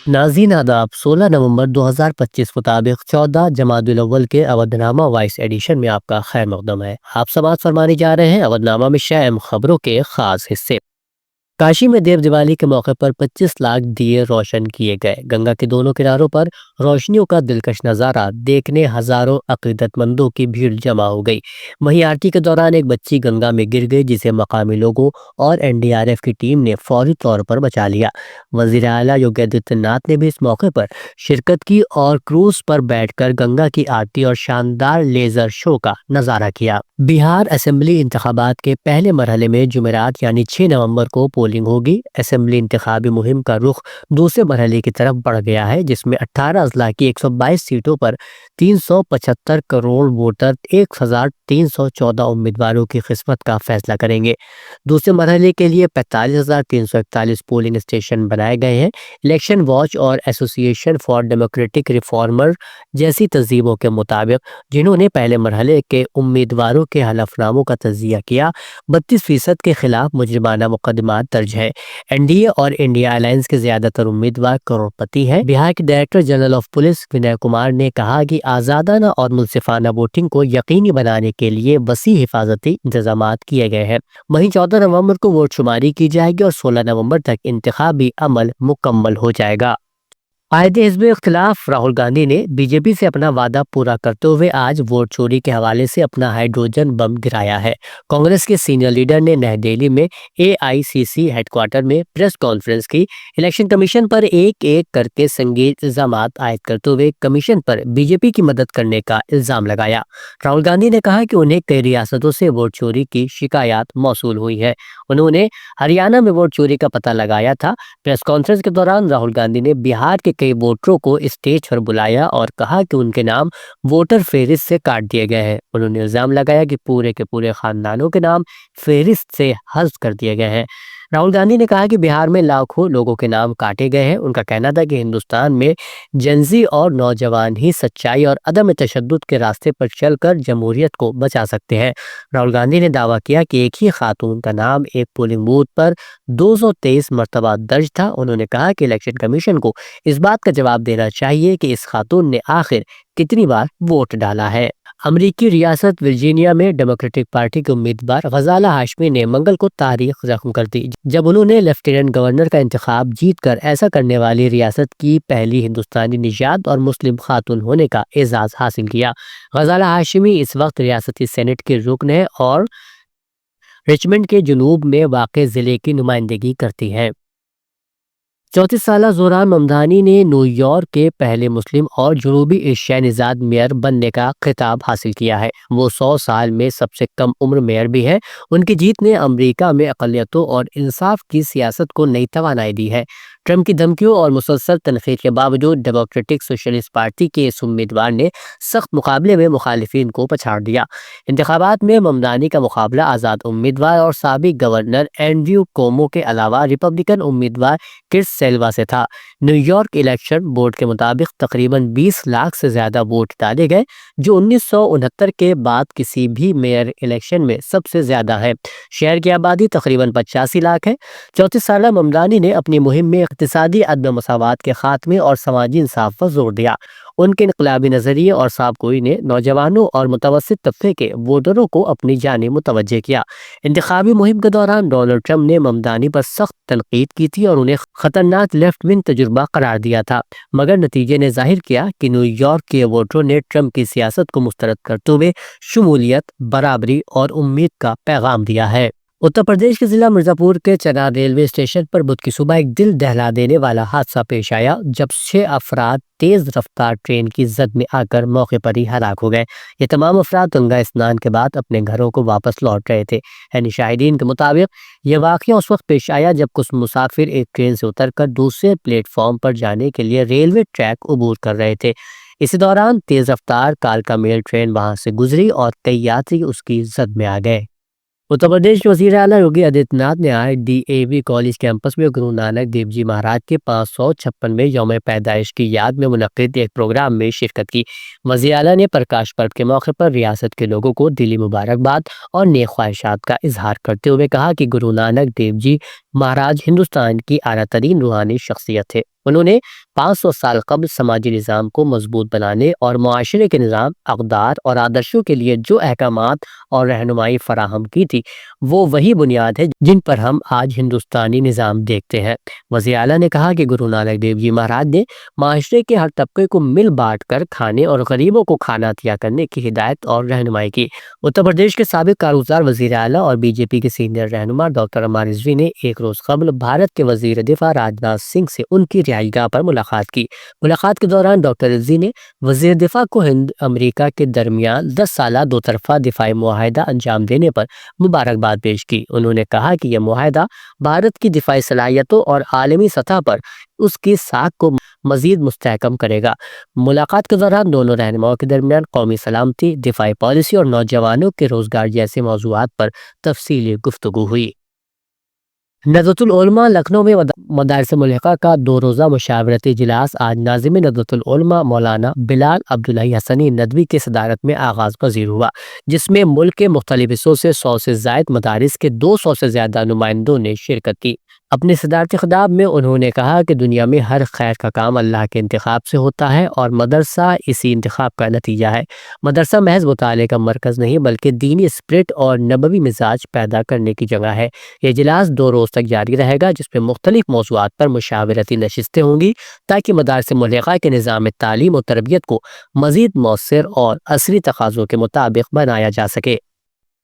ناظرین آداب، 16 نومبر 2025 مطابق 14 جمادی الاول کے اودھ نامہ وائس ایڈیشن میں آپ کا خیر مقدم ہے۔ آپ سماعت فرمانے جا رہے ہیں اودھ نامہ میں شائع اہم خبروں کے خاص حصے۔ کاشی میں دیو دیوالی کے موقع پر 25 لاکھ دیے روشن کیے گئے۔ گنگا کے دونوں کناروں پر روشنیوں کا دلکش نظارہ دیکھنے ہزاروں عقیدت مندوں کی بھیڑ جمع ہو گئی۔ وہیں آرتی کے دوران ایک بچی گنگا میں گر گئی، جسے مقامی لوگوں اور NDRF کی ٹیم نے فوری طور پر بچا لیا۔ وزیر اعلیٰ یوگی آدتیہ ناتھ نے بھی اس موقع پر شرکت کی اور کروز پر بیٹھ کر گنگا کی آرتی اور شاندار لیزر شو کا نظارہ کیا۔ بہار اسمبلی انتخابات کے پہلے مرحلے میں جمعرات یعنی 6 نومبر کو پولنگ ہوگی۔ اسمبلی انتخابی مہم کا رخ دوسرے مرحلے کی طرف بڑھ گیا ہے، جس میں 18 اضلاع کی 122 سیٹوں پر 375 کروڑ ووٹر 1314 امیدواروں کی قسمت کا فیصلہ کریں گے۔ دوسرے مرحلے کے لیے 45,341 پولنگ اسٹیشن بنائے گئے ہیں۔ الیکشن واچ اور ایسوسی ایشن فار ڈیموکریٹک ریفارمر جیسی تنظیموں کے مطابق، جنہوں نے پہلے مرحلے کے امیدواروں کے حلف ناموں کا تجزیہ کیا، 32% کے خلاف مجرمانہ مقدمات درج ہے۔ NDA اور انڈیا الائنس کے زیادہ تر امیدوار کروڑپتی ہیں۔ بہار کے director general of police Vinay Kumar نے کہا کہ آزادانہ اور منصفانہ ووٹنگ کو یقینی بنانے کے لیے وسیع حفاظتی انتظامات کیے گئے ہیں۔ وہیں 14 نومبر کو ووٹ شماری کی جائے گی اور 16 نومبر تک انتخابی عمل مکمل ہو جائے گا۔ قائد حزب اختلاف راہل گاندھی نے BJP سے اپنا وعدہ پورا کرتے ہوئے آج ووٹ چوری کے حوالے سے اپنا ہائیڈروجن بم گرایا ہے۔ کانگریس کے سینئر لیڈر نے نئی دہلی میں AICC ہیڈ کوارٹر میں پریس کانفرنس کی۔ الیکشن کمیشن پر ایک ایک کر کے سنگین الزامات عائد کرتے ہوئے کمیشن پر BJP کی مدد کرنے کا الزام لگایا۔ راہل گاندھی نے کہا کہ انہیں کئی ریاستوں سے ووٹ چوری کی شکایات موصول ہوئی ہے۔ انہوں نے ہریانہ میں ووٹ چوری کا پتہ لگایا تھا۔ پریس کانفرنس کے دوران راہل گاندھی نے بہار کے کئی ووٹروں کو اسٹیج پر بلایا اور کہا کہ ان کے نام ووٹر فہرست سے کاٹ دیے گئے ہیں۔ انہوں نے الزام لگایا کہ پورے کے پورے خاندانوں کے نام فہرست سے حذف کر دیے گئے ہیں۔ راہل گاندھی نے کہا کہ بہار میں لاکھوں لوگوں کے نام کاٹے گئے ہیں۔ ان کا کہنا تھا کہ ہندوستان میں جنزی اور نوجوان ہی سچائی اور عدم تشدد کے راستے پر چل کر جمہوریت کو بچا سکتے ہیں۔ راہل گاندھی نے دعویٰ کیا کہ ایک ہی خاتون کا نام ایک پولنگ بوتھ پر 223 مرتبہ درج تھا۔ انہوں نے کہا کہ الیکشن کمیشن کو اس بات کا جواب دینا چاہیے کہ اس خاتون نے آخر کتنی بار ووٹ ڈالا ہے۔ امریکی ریاست ورجینیا میں ڈیموکریٹک پارٹی کے امیدوار غزالہ ہاشمی نے منگل کو تاریخ رقم کر دی، جب انہوں نے لیفٹیننٹ گورنر کا انتخاب جیت کر ایسا کرنے والی ریاست کی پہلی ہندوستانی نژاد اور مسلم خاتون ہونے کا اعزاز حاصل کیا۔ غزالہ ہاشمی اس وقت ریاستی سینٹ کے رکن ہیں اور رچمنڈ کے جنوب میں واقع ضلع کی نمائندگی کرتی ہیں۔ 34 سالہ زوران ممدانی نے نیو یارک کے پہلے مسلم اور جنوبی ایشیائی نژاد میئر بننے کا خطاب حاصل کیا ہے۔ وہ 100 سال میں سب سے کم عمر میئر بھی ہیں۔ ان کی جیت نے امریکہ میں اقلیتوں اور انصاف کی سیاست کو نئی توانائی دی ہے۔ ٹرمپ کی دھمکیوں اور مسلسل تنقید کے باوجود ڈیموکریٹک سوشلسٹ پارٹی کے اس امیدوار نے سخت مقابلے میں مخالفین کو پچھاڑ دیا۔ انتخابات میں ممدانی کا مقابلہ آزاد امیدوار اور سابق گورنر اینڈریو کومو کے علاوہ ریپبلکن امیدوار کرس سیلوا سے تھا۔ نیو یارک الیکشن بورڈ کے مطابق تقریباً 20 لاکھ سے زیادہ ووٹ ڈالے گئے، جو 1969 کے بعد کسی بھی میئر الیکشن میں سب سے زیادہ ہے۔ شہر کی آبادی تقریباً 85 لاکھ ہے۔ 34 سالہ ممدانی نے اپنی مہم میں اقتصادی عدم مساوات کے خاتمے اور سماجی انصاف پر زور دیا۔ ان کے انقلابی نظریے اور صاحب گوئی نے نوجوانوں اور متوسط طبقے کے ووٹروں کو اپنی جانب متوجہ کیا۔ انتخابی مہم کے دوران ڈونلڈ ٹرمپ نے ممدانی پر سخت تنقید کی تھی اور انہیں خطرناک لیفٹ ونگ تجربہ قرار دیا تھا، مگر نتیجے نے ظاہر کیا کہ نیو یارک کے ووٹروں نے ٹرمپ کی سیاست کو مسترد کرتے ہوئے شمولیت، برابری اور امید کا پیغام دیا ہے۔ اتر پردیش کے ضلع مرزا پور کے چنار ریلوے اسٹیشن پر بدھ کی صبح ایک دل دہلا دینے والا حادثہ پیش آیا، جب 6 افراد تیز رفتار ٹرین کی زد میں آ کر موقع پر ہی ہلاک ہو گئے۔ یہ تمام افراد گنگا اسنان کے بعد اپنے گھروں کو واپس لوٹ رہے تھے۔ یعنی شاہدین کے مطابق یہ واقعہ اس وقت پیش آیا جب کچھ مسافر ایک ٹرین سے اتر کر دوسرے پلیٹ فارم پر جانے کے لیے ریلوے ٹریک عبور کر رہے تھے۔ اسی دوران تیز رفتار کالکا میل ٹرین وہاں سے گزری اور کئی یاتری اس کی زد میں آ گئے۔ اتر پردیش کے وزیر اعلیٰ یوگی آدتیہ ناتھ نے آج DAV کالج کیمپس میں گرو نانک دیو جی مہاراج کے 556ویں یوم پیدائش کی یاد میں منعقد ایک پروگرام میں شرکت کی۔ وزیر اعلیٰ نے پرکاش پرو کے موقع پر ریاست کے لوگوں کو دلی مبارکباد اور نیک خواہشات کا اظہار کرتے ہوئے کہا کہ گرو نانک دیو جی مہاراج ہندوستان کی اعلیٰ ترین روحانی شخصیت تھے۔ انہوں نے 500 سال قبل سماجی نظام کو مضبوط بنانے اور معاشرے کے نظام، اقدار اور آدرشوں کے لیے جو احکامات اور رہنمائی فراہم کی تھی، وہ وہی بنیاد ہے جن پر ہم آج ہندوستانی نظام دیکھتے ہیں۔ وزیر اعلیٰ نے کہا کہ گرو نانک دیو جی مہاراج نے معاشرے کے ہر طبقے کو مل بانٹ کر کھانے اور غریبوں کو کھانا عطیہ کرنے کی ہدایت اور رہنمائی کی۔ اتر پردیش کے سابق کارگزار وزیر اعلیٰ اور بی جے پی کے سینئر رہنما ڈاکٹر عمار رضوی نے ایک روز قبل بھارت کے وزیر دفاع راج ناتھ سنگھ سے ان کی رہائش گاہ پر ملاقات کی۔ ملاقات کے دوران ڈاکٹر رضوی نے وزیر دفاع کو ہند امریکہ کے درمیان 10 سالہ دو طرفہ دفاعی معاہدہ انجام دینے پر مبارکباد پیش کی۔ انہوں نے کہا کہ یہ معاہدہ بھارت کی دفاعی صلاحیتوں اور عالمی سطح پر اس کی ساکھ کو مزید مستحکم کرے گا۔ ملاقات کے دوران دونوں رہنماؤں کے درمیان قومی سلامتی، دفاعی پالیسی اور نوجوانوں کے روزگار جیسے موضوعات پر تفصیلی گفتگو ہوئی۔ ندوۃ العلماء لکھنؤ میں مدارس ملحقہ کا 2 روزہ مشاورتی اجلاس آج ناظم ندوۃ العلماء مولانا بلال عبداللہ حسنی ندوی کی صدارت میں آغاز پذیر ہوا، جس میں ملک کے مختلف حصوں سے 100 سے زائد مدارس کے 200 سے زیادہ نمائندوں نے شرکت کی۔ اپنے صدارتی خطاب میں انہوں نے کہا کہ دنیا میں ہر خیر کا کام اللہ کے انتخاب سے ہوتا ہے اور مدرسہ اسی انتخاب کا نتیجہ ہے۔ مدرسہ محض مطالعے کا مرکز نہیں بلکہ دینی اسپرٹ اور نبوی مزاج پیدا کرنے کی جگہ ہے۔ یہ اجلاس 2 روز تک جاری رہے گا، جس میں مختلف موضوعات پر مشاورتی نشستیں ہوں گی تاکہ مدارس ملحقہ کے نظام تعلیم و تربیت کو مزید مؤثر اور عصری تقاضوں کے مطابق بنایا جا سکے۔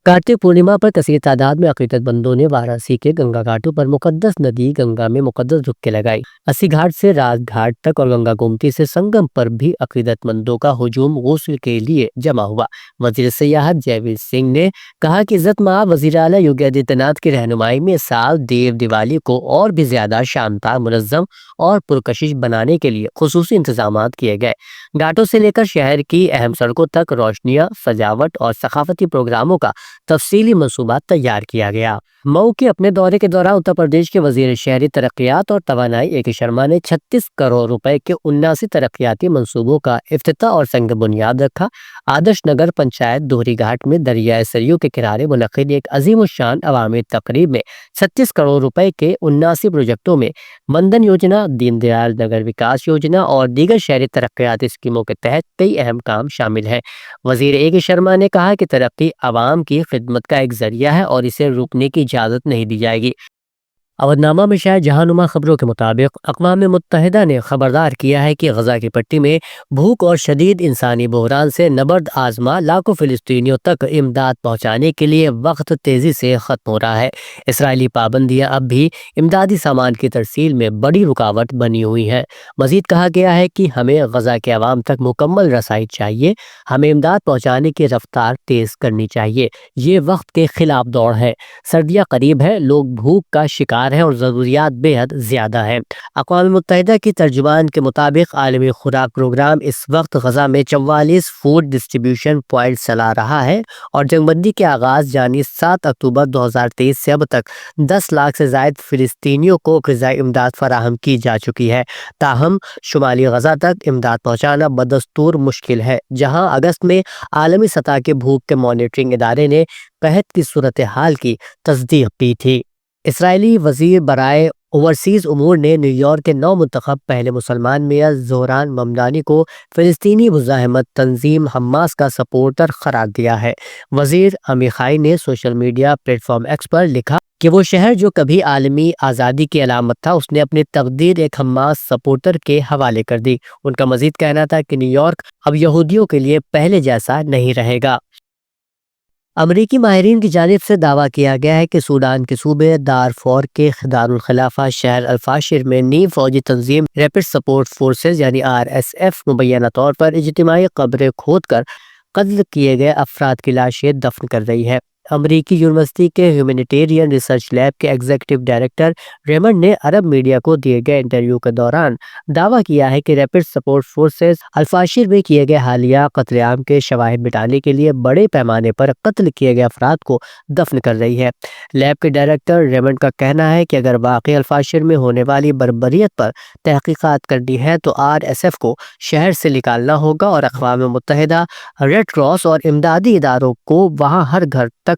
کارتک پورنیما پر کثیر تعداد میں عقیدت مندوں نے وارانسی کے گنگا گھاٹوں پر مقدس ندی گنگا میں مقدس ڈبکی لگائی۔ اسی گھاٹ سے راج گھاٹ تک اور گنگا گومتی سے سنگم پر بھی عقیدت مندوں کا ہجوم غسل کے لیے جمع ہوا۔ وزیر سیاحت جیویر سنگھ نے کہا کہ عزت مآب وزیر اعلیٰ یوگی آدتیہ ناتھ کی رہنمائی میں اس سال دیو دیوالی کو اور بھی زیادہ شاندار، منظم اور پرکشش بنانے کے لیے خصوصی انتظامات کیے گئے۔ گھاٹوں سے لے کر شہر کی اہم سڑکوں تک روشنیاں، سجاوٹ اور ثقافتی پروگراموں کا تفصیلی منصوبہ تیار کیا گیا۔ مئو کے اپنے دورے کے دوران اتر پردیش کے وزیر شہری ترقیات اور توانائی اے کے شرما نے 36 کروڑ روپے کے 79 ترقیاتی منصوبوں کا افتتاح اور سنگ بنیاد رکھا۔ آدرش نگر پنچایت دوہری گھاٹ میں دریائے سریو کے کنارے منعقد ایک عظیم الشان عوامی تقریب میں 36 کروڑ روپے کے 79 پروجیکٹوں میں وندن یوجنا، دین دیال نگر وکاس یوجنا اور دیگر شہری ترقیاتی اسکیموں کے تحت کئی اہم کام شامل ہیں۔ وزیر اے کے شرما نے کہا کہ ترقی عوام کی خدمت کا ایک ذریعہ ہے اور اسے رکنے کی اجازت نہیں دی جائے گی۔ اودھ نامہ میں شائع جہانما خبروں کے مطابق اقوام متحدہ نے خبردار کیا ہے کہ غزہ کی پٹی میں بھوک اور شدید انسانی بحران سے نبرد آزما لاکھوں فلسطینیوں تک امداد پہنچانے کے لیے وقت تیزی سے ختم ہو رہا ہے۔ اسرائیلی پابندیاں اب بھی امدادی سامان کی ترسیل میں بڑی رکاوٹ بنی ہوئی ہیں۔ مزید کہا گیا ہے کہ ہمیں غزہ کے عوام تک مکمل رسائی چاہیے، ہمیں امداد پہنچانے کی رفتار تیز کرنی چاہیے۔ یہ وقت کے خلاف دوڑ ہے، سردیاں قریب ہے، لوگ بھوک کا شکار ہیں اور ضروریات بے حد زیادہ ہیں۔ اقوام متحدہ کی ترجمان کے مطابق عالمی خوراک پروگرام اس وقت غزہ میں 44 فوڈ ڈسٹریبیوشن پوائنٹ چلا رہا ہے اور جنگ بندی کے آغاز یعنی 7 اکتوبر 2023 سے اب تک 10 لاکھ سے زائد فلسطینیوں کو غذائی امداد فراہم کی جا چکی ہے۔ تاہم شمالی غزہ تک امداد پہنچانا بدستور مشکل ہے، جہاں اگست میں عالمی سطح کے بھوک کے مانیٹرنگ ادارے نے قحط کی صورتحال کی تصدیق کی تھی۔ اسرائیلی وزیر برائے اوورسیز امور نے نیو یارک کے نو منتخب پہلے مسلمان میئر زہران ممدانی کو فلسطینی مزاحمت تنظیم حماس کا سپورٹر قرار دیا ہے۔ وزیر عمیخائی نے social media platform X پر لکھا کہ وہ شہر جو کبھی عالمی آزادی کی علامت تھا، اس نے اپنی تقدیر ایک حماس سپورٹر کے حوالے کر دی۔ ان کا مزید کہنا تھا کہ نیو یارک اب یہودیوں کے لیے پہلے جیسا نہیں رہے گا۔ امریکی ماہرین کی جانب سے دعویٰ کیا گیا ہے کہ سوڈان کے صوبے دارفور کے دارالخلافہ شہر الفاشر میں نیم فوجی تنظیم ریپڈ سپورٹ فورسز یعنی RSF مبینہ طور پر اجتماعی قبریں کھود کر قتل کیے گئے افراد کی لاشیں دفن کر رہی ہے۔ امریکی یونیورسٹی کے ہیومینیٹیرین ریسرچ لیب کے ایگزیکٹو ڈائریکٹر ریمنڈ نے عرب میڈیا کو دیے گئے انٹرویو کے دوران دعویٰ کیا ہے کہ ریپڈ سپورٹ فورسز الفاشر میں کیے گئے حالیہ قتل عام کے شواہد مٹانے کے لیے بڑے پیمانے پر قتل کیے گئے افراد کو دفن کر رہی ہے۔ لیب کے ڈائریکٹر ریمنڈ کا کہنا ہے کہ اگر واقعی الفاشر میں ہونے والی بربریت پر تحقیقات کرنی ہے تو RSF کو شہر سے نکالنا ہوگا اور اقوام متحدہ، ریڈ کراس اور امدادی اداروں کو وہاں ہر گھر تک